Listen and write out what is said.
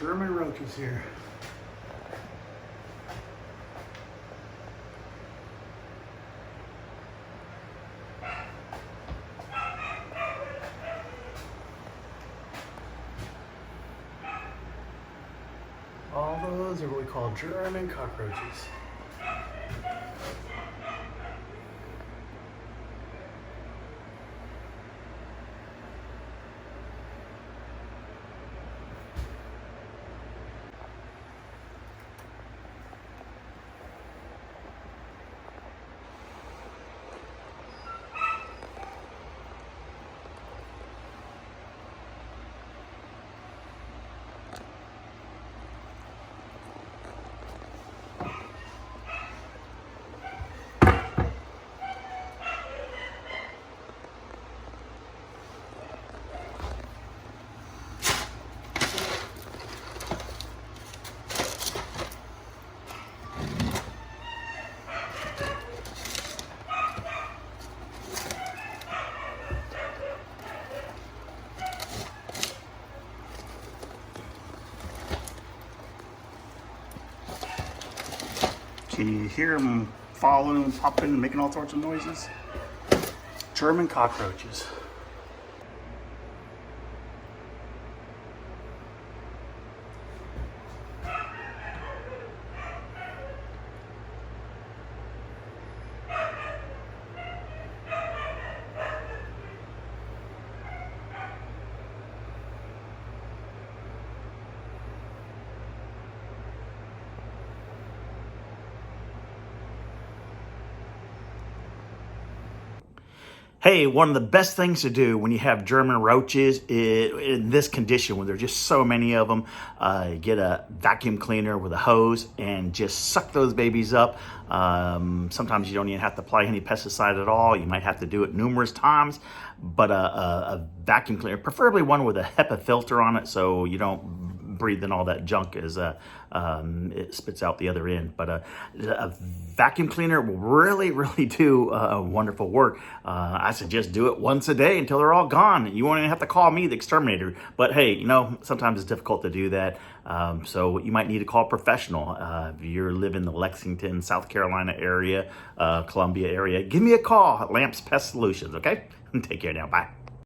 German roaches here. All those are what we call German cockroaches. Can you hear them falling, popping, making all sorts of noises? German cockroaches. Hey, one of the best things to do when you have German roaches in this condition, when there's just so many of them, get a vacuum cleaner with a hose and just suck those babies up. Sometimes you don't even have to apply any pesticide at all. You might have to do it numerous times, but a vacuum cleaner, preferably one with a HEPA filter on it so you don't breathe in all that junk as it spits out the other end. But a vacuum cleaner will really do wonderful work. I suggest do it once a day until they're all gone. You won't even have to call me, the exterminator. But hey, you know, sometimes it's difficult to do that. So you might need to call a professional. If you live in the Lexington, South Carolina area, Columbia area, give me a call at Lamps Pest Solutions, okay? Take care now, bye.